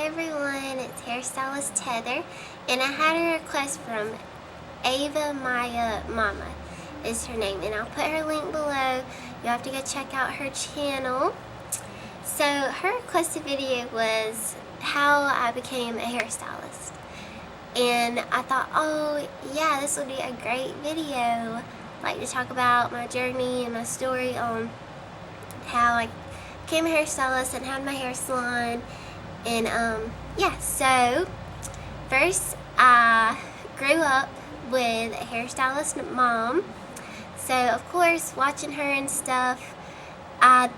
everyone, it's Hairstylist Heather, and I had a request from Ava Maya Mama is her name, and I'll put her link below. You have to go check out her channel. So her requested video was how I became a hairstylist, and I thought, oh yeah, this would be a great video, like to talk about my journey and my story on how I became a hairstylist and had my hair salon. And yeah, so first I grew up with a hairstylist mom, so of course watching her and stuff, I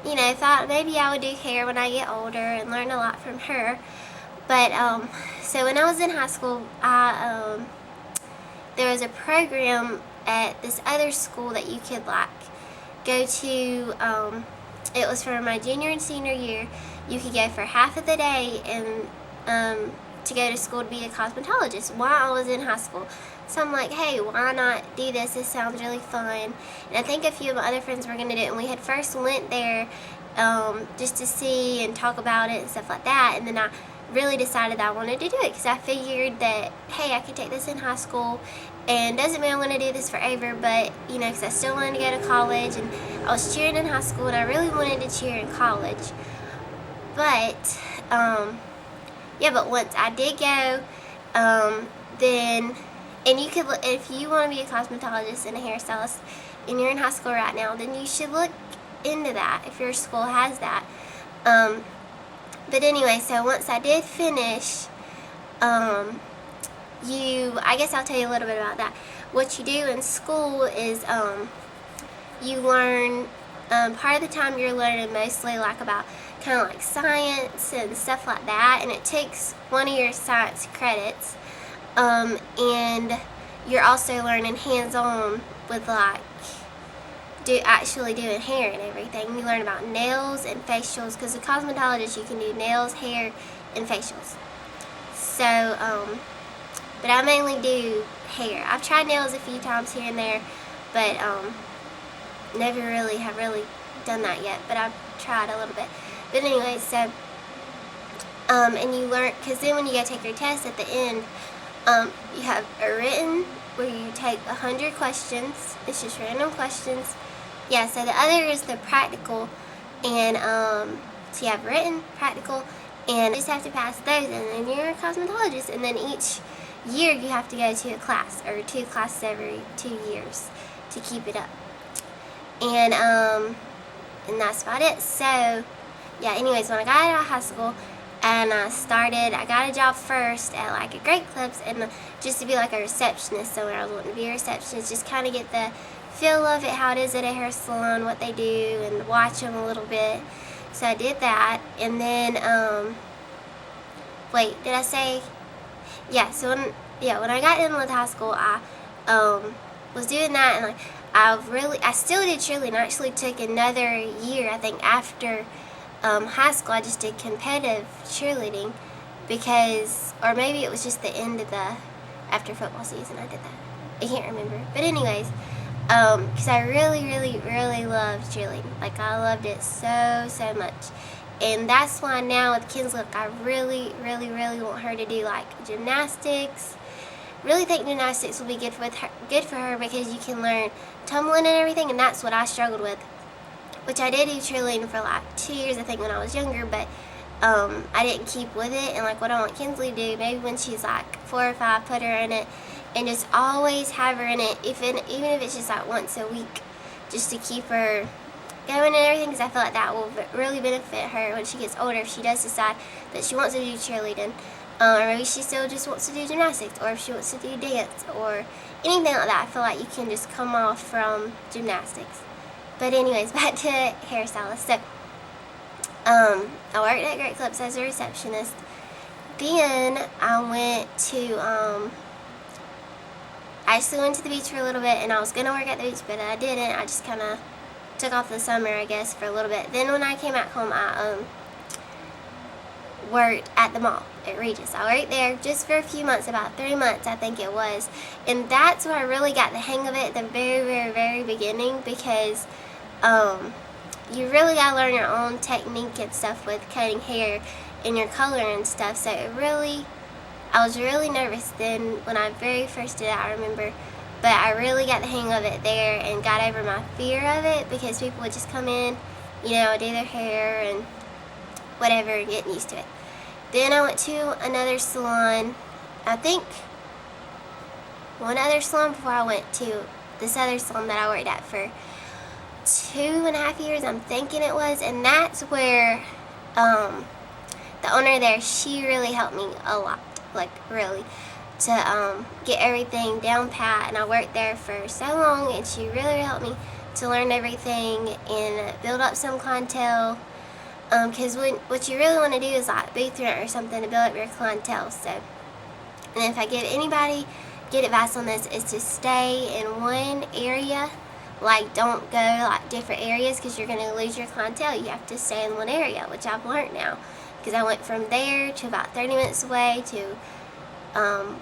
thought maybe I would do hair when I get older and learn a lot from her. But so when I was in high school, there was a program at this other school that you could like go to. It was for my junior and senior year. You could go for half of the day and to go to school to be a cosmetologist while I was in high school. So I'm like, hey, why not do this? This sounds really fun. And I think a few of my other friends were going to do it. And we had first went there just to see and talk about it and stuff like that. And then I really decided that I wanted to do it because I figured that, hey, I could take this in high school. And doesn't mean I'm going to do this forever, but, because I still wanted to go to college. And I was cheering in high school, and I really wanted to cheer in college. But, yeah, but once I did go, then, and you could, if you want to be a cosmetologist and a hairstylist, and you're in high school right now, then you should look into that, if your school has that. But anyway, so once I did finish, I guess I'll tell you a little bit about that. What you do in school is, you learn, part of the time you're learning mostly like about kind of like science and stuff like that, and it takes one of your science credits, and you're also learning hands-on with like actually doing hair and everything. You learn about nails and facials, because as a cosmetologist you can do nails, hair, and facials. So, but I mainly do hair. I've tried nails a few times here and there, but never really have done that yet, but I've tried a little bit. But anyway, so and you learn, because then when you go take your test at the end, you have a written where you take 100 questions. It's just random questions. Yeah, so the other is the practical, and so you have written, practical, and you just have to pass those, and then you're a cosmetologist. And then each year you have to go to a class, or 2 classes every 2 years to keep it up. And that's about it. So yeah, anyways, when I got out of high school and I got a job first at like a Great Clips, and just to be like a receptionist somewhere. I was wanting to be a receptionist, just kind of get the feel of it, how it is at a hair salon, what they do, and watch them a little bit. So I did that, and then wait, did I say? Yeah, so when I got in with high school, I was doing that, and like I still did cheerleading. I actually took another year, I think, after high school. I just did competitive cheerleading because, or maybe it was just the end of the after football season I did that. I can't remember. But anyways, because I really loved cheerleading. Like, I loved it so much. And that's why now with Kinsley, like, I really want her to do like gymnastics. Really think gymnastics will be good for her because you can learn tumbling and everything, and that's what I struggled with. Which I did do cheerleading for like 2 years, I think, when I was younger, but I didn't keep with it. And like what I want Kinsley to do, maybe when she's like 4 or 5, put her in it, and just always have her in it, even if it's just like once a week, just to keep her going and everything, because I feel like that will really benefit her when she gets older, if she does decide that she wants to do cheerleading. Or maybe she still just wants to do gymnastics, or if she wants to do dance, or anything like that. I feel like you can just come off from gymnastics. But anyways, back to hairstylist. So, I worked at Great Clips as a receptionist. Then I went to, I actually went to the beach for a little bit, and I was going to work at the beach, but I didn't. I just kind of took off the summer, I guess, for a little bit. Then when I came back home, I worked at the mall at Regis. I worked there just for a few months, about 3 months I think it was, and that's where I really got the hang of it at the very beginning, because you really gotta learn your own technique and stuff with cutting hair, and your color and stuff. So I was really nervous then when I very first did it, I remember. But I really got the hang of it there and got over my fear of it, because people would just come in, do their hair and whatever, and get used to it. Then I went to another salon, I think one other salon before I went to this other salon that I worked at for 2.5 years, I'm thinking it was, and that's where the owner there, she really helped me a lot, like really, to get everything down pat, and I worked there for so long, and she really helped me to learn everything and build up some clientele, because what you really want to do is like booth rent or something to build up your clientele. So, and if I give anybody good advice on this, is to stay in one area. Like, don't go like different areas, because you're going to lose your clientele. You have to stay in one area, which I've learned now, because I went from there to about 30 minutes away to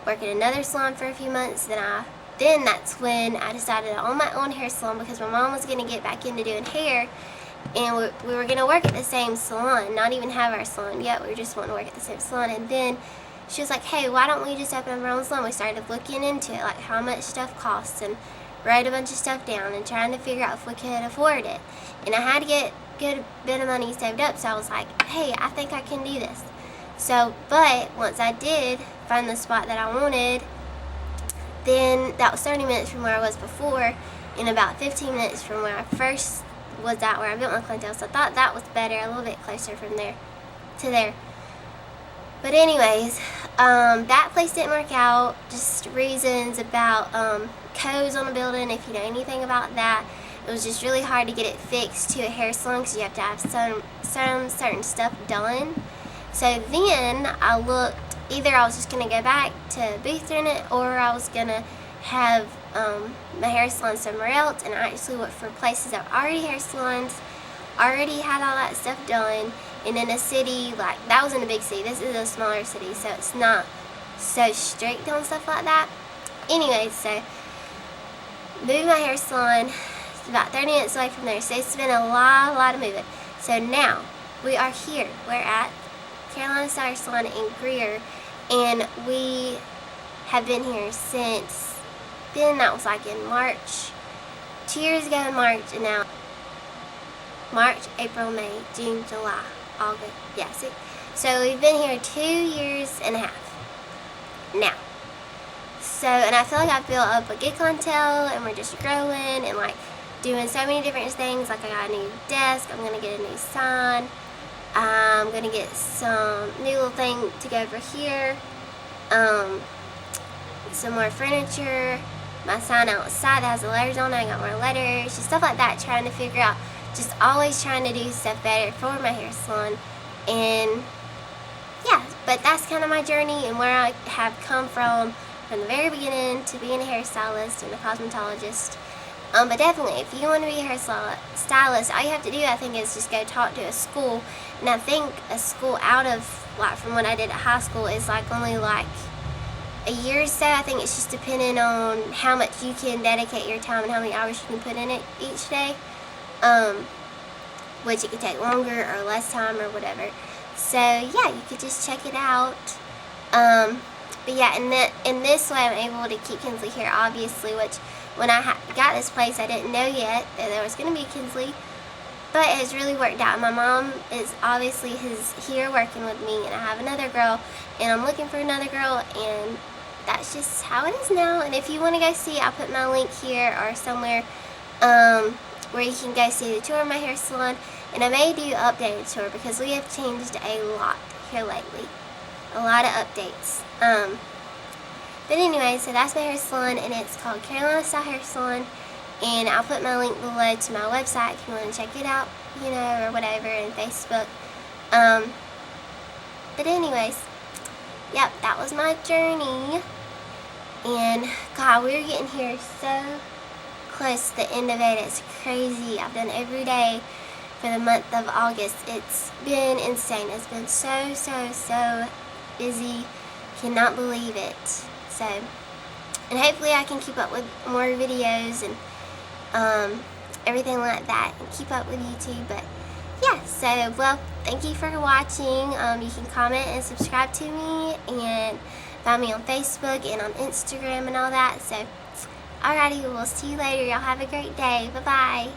work at another salon for a few months. Then that's when I decided to own my own hair salon, because my mom was going to get back into doing hair, and we were going to work at the same salon, not even have our salon yet. We were just wanting to work at the same salon. And then she was like, hey, why don't we just open up our own salon? We started looking into it, like how much stuff costs, and wrote a bunch of stuff down and trying to figure out if we could afford it. And I had to get a good bit of money saved up, so I was like, hey, I think I can do this. So, but once I did find the spot that I wanted, then that was 30 minutes from where I was before, and about 15 minutes from where I first was at, where I built my clientele. So I thought that was better, a little bit closer from there to there. But anyways, that place didn't work out, just reasons about codes on the building. If you know anything about that, it was just really hard to get it fixed to a hair salon, because you have to have some certain stuff done. So then I looked, either I was just going to go back to booth rent it, or I was going to have my hair salon somewhere else. And I actually looked for places that were already hair salons, already had all that stuff done, and in a city, like, that was in a big city. This is a smaller city, so it's not so strict on stuff like that. Anyway, so moved my hair salon. It's about 30 minutes away from there, so it's been a lot of moving. So now we are here. We're at Carolina Stylist Salon in Greer, and we have been here since then. That was like in March, 2 years ago in March, and now March, April, May, June, July, August. Yeah, see? So we've been here 2.5 years now. So, and I feel like I've built up a good clientele, and we're just growing and like doing so many different things. Like, I got a new desk, I'm gonna get a new sign, I'm gonna get some new little thing to go over here, some more furniture, my sign outside that has the letters on it, I got more letters, just stuff like that, trying to figure out, just always trying to do stuff better for my hair salon. And yeah, but that's kind of my journey and where I have come from the very beginning to being a hairstylist and a cosmetologist. But definitely, if you want to be a hairstylist, all you have to do, I think, is just go talk to a school. And I think a school out of, like, from what I did at high school, is like only like a year or so. I think it's just depending on how much you can dedicate your time and how many hours you can put in it each day. Which it could take longer or less time or whatever. So yeah, you could just check it out. But yeah, in this way, I'm able to keep Kinsley here, obviously, which when I got this place, I didn't know yet that there was going to be Kinsley, but it has really worked out. My mom is obviously here working with me, and I have another girl, and I'm looking for another girl, and that's just how it is now. And if you want to go see, I'll put my link here or somewhere where you can go see the tour of my hair salon, and I may do an updated tour because we have changed a lot here lately. A lot of updates. But anyway, so that's my hair salon, and it's called Carolina Style Hair Salon, and I'll put my link below to my website if you want to check it out, or whatever, and Facebook. But anyways, yep, that was my journey, and God, we're getting here so close to the end of it. It's crazy. I've done every day for the month of August. It's been insane. It's been so busy. Cannot believe it. So, and hopefully I can keep up with more videos and everything like that, and keep up with YouTube. But yeah, so, well, thank you for watching. You can comment and subscribe to me and find me on Facebook and on Instagram and all that. So, alrighty, we'll see you later. Y'all have a great day. Bye-bye.